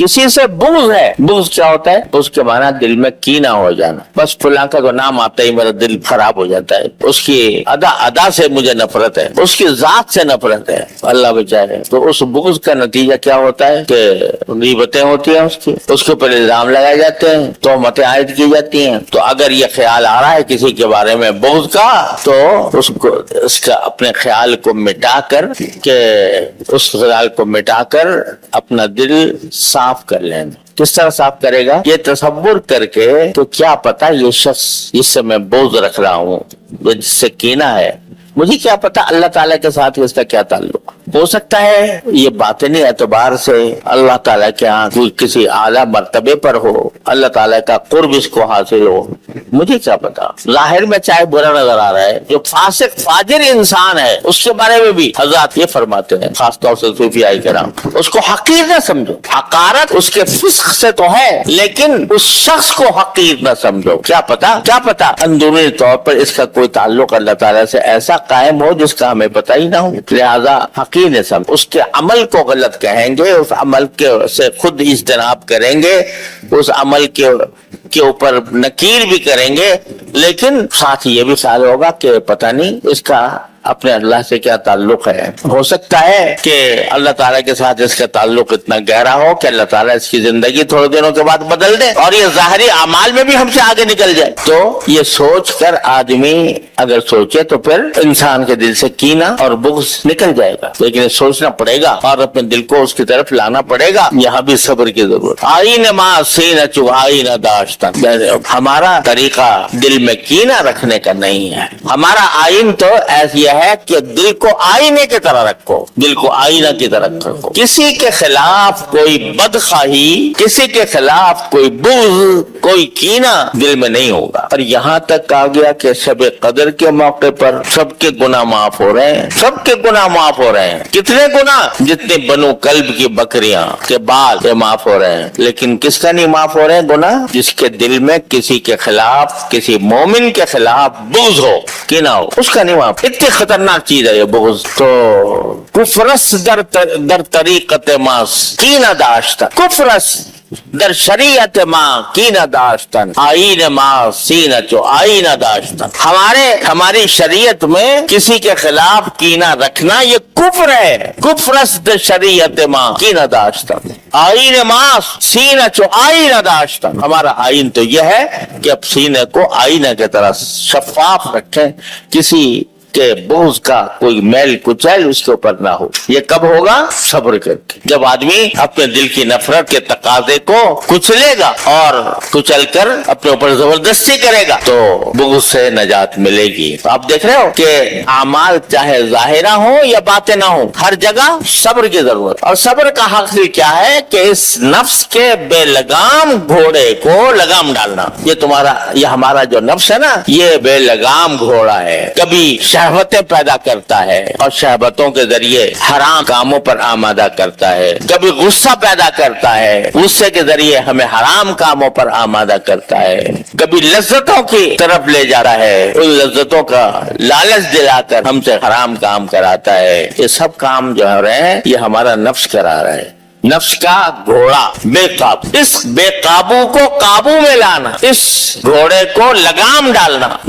किसी से बुग़्ज़ है। बुग़्ज़ क्या होता है? उसके माना दिल में कीना हो जाना। बस फलां का तो नाम आता ही मेरा दिल खराब हो जाता है, उसकी अदा से मुझे नफरत है, उसकी जात से नफरत है, अल्लाह बचाए। तो उस बुग़्ज़ का नतीजा क्या होता है कि ग़ीबतें होती हैं, उसके ऊपर इल्जाम लगाए जाते हैं, तोहमतें आयद की जाती हैं। तो अगर ये ख्याल आ रहा है किसी के बारे में बुग़्ज़ का, तो उसको उसका अपने ख्याल को मिटाकर उस ख्याल को मिटाकर अपना दिल साफ कर लेना। किस तरह साफ करेगा? ये तसव्वुर करके तो क्या पता ये शख्स जिससे मैं बुग़्ज़ रख रहा हूँ, जिससे कीना है, मुझे क्या पता अल्लाह ताला के साथ इसका क्या ताल्लुक। हो सकता है ये बातिनी एतबार से अल्लाह ताला के यहाँ कोई किसी आला मर्तबे पर हो, अल्लाह ताला का कुर्ब इसको हासिल हो, मुझे क्या पता। जाहिर में चाहे बुरा नजर आ रहा है, जो फासिक फाजिर इंसान है उसके बारे में भी हज़रत ये फरमाते हैं, खासतौर से सूफिया किराम, उसको हकीर न समझो। हकारत उसके फिस्क से तो है, लेकिन उस शख्स को हकीर न समझो। क्या पता अंदरूनी तौर पर इसका कोई ताल्लुक अल्लाह ताला से ऐसा कायम हो जिसका हमें पता ही ना हो। लिहाजा हकीर न समझ, उसके अमल को गलत कहेंगे, उस अमल के से खुद इज्तनाब करेंगे, उस अमल के ऊपर नकीर भी करेंगे, लेकिन साथ ये भी ख्याल होगा कि पता नहीं इसका अपने अल्लाह से क्या ताल्लुक है। हो सकता है कि अल्लाह ताला के साथ इसका ताल्लुक इतना गहरा हो कि अल्लाह ताला इसकी जिंदगी थोड़े दिनों के बाद बदल दे और ये ज़ाहिरी अमाल में भी हमसे आगे निकल जाए। तो ये सोच कर आदमी अगर सोचे तो फिर इंसान के दिल से कीना और बुग़्ज़ निकल जाएगा, लेकिन सोचना पड़ेगा और अपने दिल को उसकी तरफ लाना पड़ेगा। यहाँ भी सब्र की जरूरत। आईन मासी न चुहाई न दाश्ता, हमारा तरीका दिल में कीना रखने का नहीं है। हमारा आइन तो ऐसी है कि दिल को आईने की तरह रखो, दिल को आईना की तरह रखो। किसी के खिलाफ कोई बदखाही, किसी के खिलाफ कोई बुग़्ज़, कोई कीना दिल में नहीं होगा। और यहाँ तक आ गया कि शब कदर के मौके पर सबके गुनाह माफ हो रहे हैं, सबके गुनाह माफ हो रहे हैं। कितने गुनाह? जितने बनो कल्ब की बकरियां के बाल ये माफ हो रहे हैं, लेकिन किसका नहीं माफ हो रहे हैं गुनाह? जिसके दिल में किसी के खिलाफ, किसी मोमिन के खिलाफ बुग़्ज़ हो, कीना हो, उसका नहीं माफ। इतनी खतरनाक चीज है ये बुग़्ज़। तो कुफ्रस दर तरीक़त मास कीना दाश्ता, कुफ्रस दर शरीयत माँ कीना दाश्तन, आईन माँ सीना चो आईना दाश्तन। हमारी शरीयत में किसी के खिलाफ कीना रखना ये कुफ्र है। कुफ्रस दर शरीयत माँ कीना दाश्तन, आईन माँ सीना चो आईना दाश्तन। हमारा आईन तो यह है कि अब सीने को आईना की तरह शफाफ रखें, किसी के बुग़्ज़ का कोई मैल कुचैल उसके ऊपर ना हो। ये कब होगा? सब्र करके, जब आदमी अपने दिल की नफरत के तकाजे को कुचलेगा और कुचल कर अपने ऊपर जबरदस्ती करेगा, तो बुग़्ज़ से नजात मिलेगी। तो आप देख रहे हो कि आमाल चाहे ज़ाहिरा हो या बातिना हो, हर जगह सब्र की जरूरत। और सब्र का हासिल क्या है कि इस नफ्स के बेलगाम घोड़े को लगाम डालना। ये हमारा जो नफ्स है ना, ये बेलगाम घोड़ा है, कभी शहवतें पैदा करता है और शहवतों के जरिए हराम कामों पर आमादा करता है, कभी गुस्सा पैदा करता है, गुस्से के जरिए हमें हराम कामों पर आमादा करता है, कभी लज्जतों की तरफ ले जाता है, उन लज्जतों का लालच दिलाकर हमसे हराम काम कराता है। ये सब काम जो हो रहे हैं ये हमारा नफ्स करा रहा है। नफ्स का घोड़ा बेकाबू, इस बेकाबू को काबू में लाना, इस घोड़े को लगाम डालना।